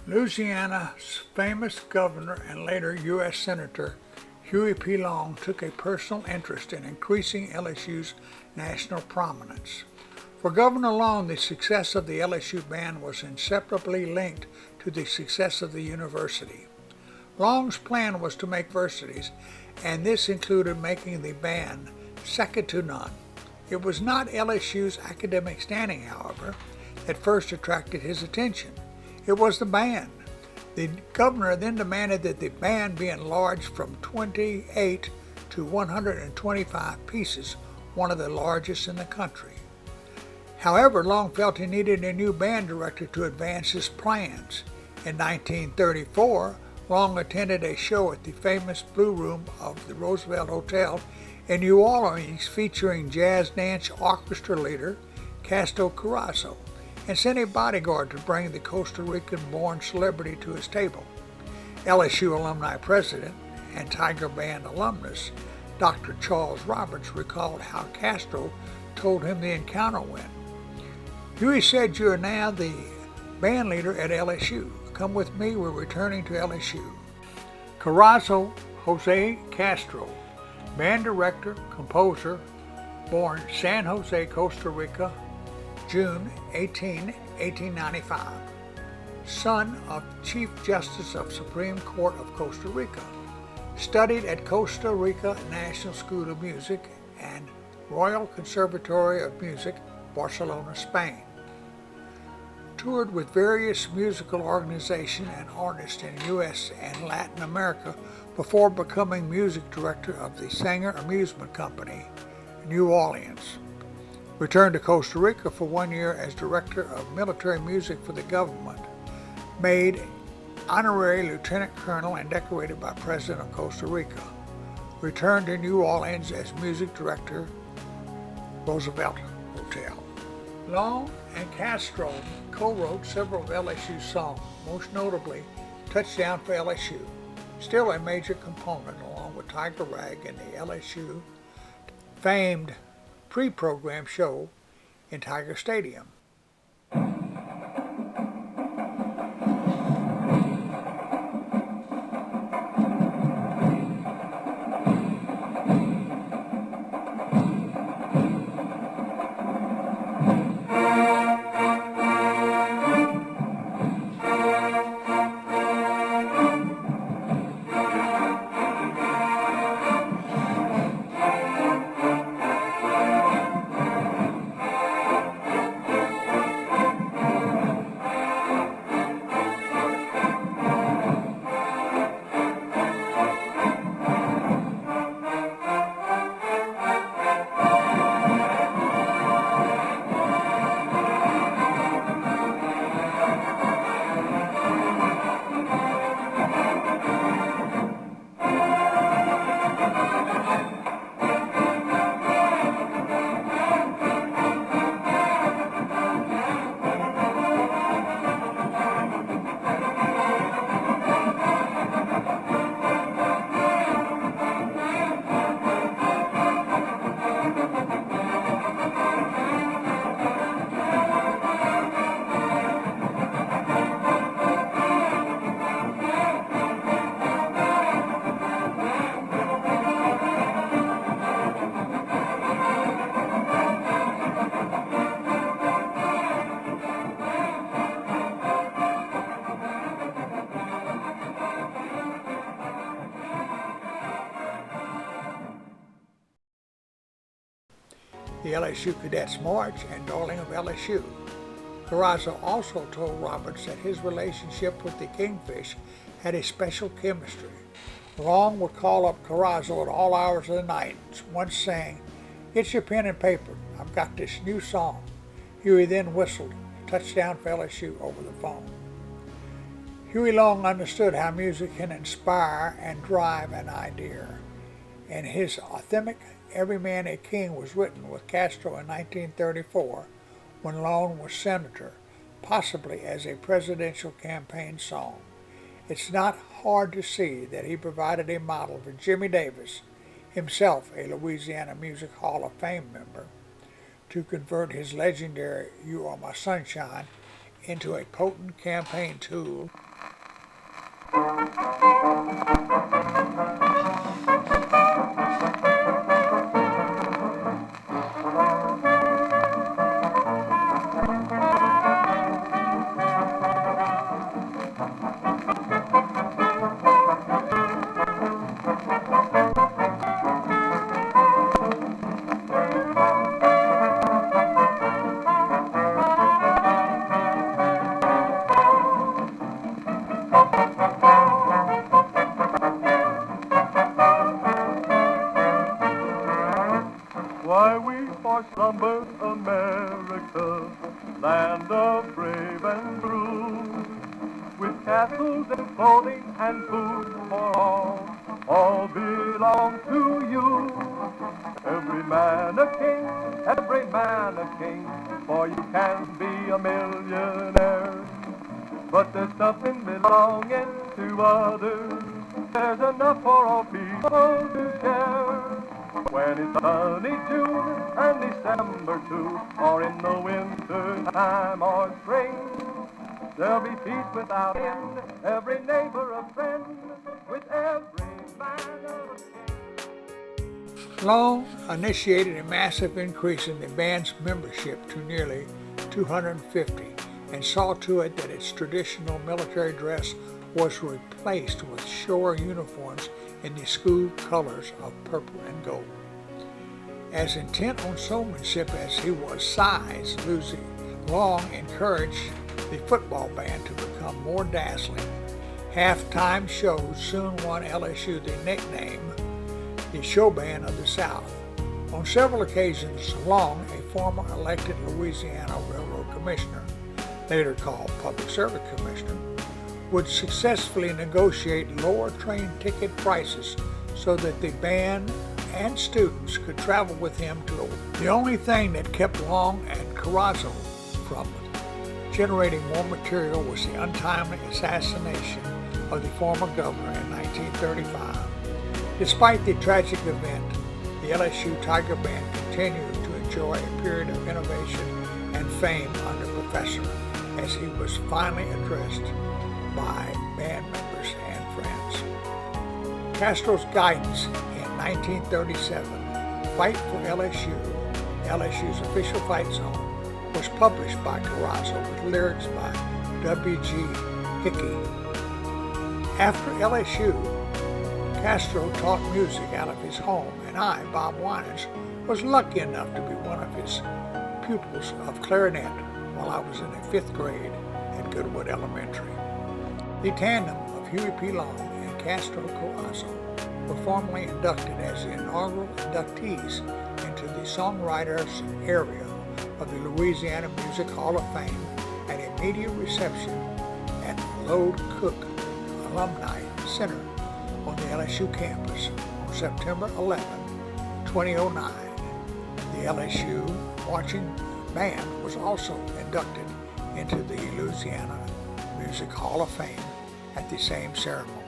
Louisiana's famous governor and later U.S. Senator Huey P. Long took a personal interest in increasing LSU's national prominence. For Governor Long, the success of the LSU band was inseparably linked to the success of the university. Long's plan was to make varsities, and this included making the band second to none. It was not LSU's academic standing, however, that first attracted his attention. It was the band. The governor then demanded that the band be enlarged from 28 to 125 pieces, one of the largest in the country. However, Long felt he needed a new band director to advance his plans. In 1934, Long attended a show at the famous Blue Room of the Roosevelt Hotel in New Orleans featuring jazz dance orchestra leader Castro Carazo, and sent a bodyguard to bring the Costa Rican-born celebrity to his table. LSU alumni president and Tiger Band alumnus Dr. Charles Roberts recalled how Castro told him the encounter went. Huey said, "You are now the band leader at LSU. Come with me, we're returning to LSU." Carazo Jose Castro, band director, composer, born San Jose, Costa Rica, June 18, 1895. Son of Chief Justice of Supreme Court of Costa Rica. Studied at Costa Rica National School of Music and Royal Conservatory of Music, Barcelona, Spain. Toured with various musical organizations and artists in U.S. and Latin America before becoming music director of the Sanger Amusement Company, New Orleans. Returned to Costa Rica for 1 year as director of military music for the government. Made honorary lieutenant colonel and decorated by President of Costa Rica. Returned to New Orleans as music director, Roosevelt Hotel. Long and Castro co-wrote several of LSU's songs, most notably Touchdown for LSU, still a major component along with Tiger Rag in the LSU famed pre-program show in Tiger Stadium. The LSU Cadets March and Darling of LSU. Carazo also told Roberts that his relationship with the Kingfish had a special chemistry. Long would call up Carazo at all hours of the night, once saying, "Get your pen and paper, I've got this new song." Huey then whistled Touchdown for LSU over the phone. Huey Long understood how music can inspire and drive an idea, and his authentic "Every Man a King" was written with Castro in 1934 when Long was senator, possibly as a presidential campaign song. It's not hard to see that he provided a model for Jimmy Davis, himself a Louisiana Music Hall of Fame member, to convert his legendary "You Are My Sunshine" into a potent campaign tool Why we for slumbered America, land of brave and true, with castles and clothing and food for all belong to you. Every man a king, for you can be a millionaire. But there's something belonging to others, there's enough for all people to share. When it's sunny June and December too, or in the winter time or spring, there'll be peace without end, every neighbor a friend, with every man a king. Long initiated a massive increase in the band's membership to nearly 250 and saw to it that its traditional military dress was replaced with shore uniforms in the school colors of purple and gold. As intent on showmanship as he was size, Long encouraged the football band to become more dazzling. Halftime shows soon won LSU the nickname the show band of the South. On several occasions, Long, a former elected Louisiana Railroad Commissioner, later called Public Service Commissioner, would successfully negotiate lower train ticket prices so that the band and students could travel with him to the only thing that kept Long and Carazo from generating more material was the untimely assassination of the former governor in 1935. Despite the tragic event, the LSU Tiger Band continued to enjoy a period of innovation and fame under Professor as he was finally addressed by band members and friends. Castro's guidance in 1937, Fight for LSU, LSU's official fight song, was published by Carazo with lyrics by W.G. Hickey. After LSU, Castro taught music out of his home, and I, Bob Winans, was lucky enough to be one of his pupils of clarinet while I was in the 5th grade at Goodwood Elementary. The tandem of Huey P. Long and Castro Carazo were formally inducted as the inaugural inductees into the Songwriters area of the Louisiana Music Hall of Fame at a media reception at the Lode Cook Alumni Center on the LSU campus on September 11, 2009. The LSU Marching Band was also inducted into the Louisiana Music Hall of Fame at the same ceremony.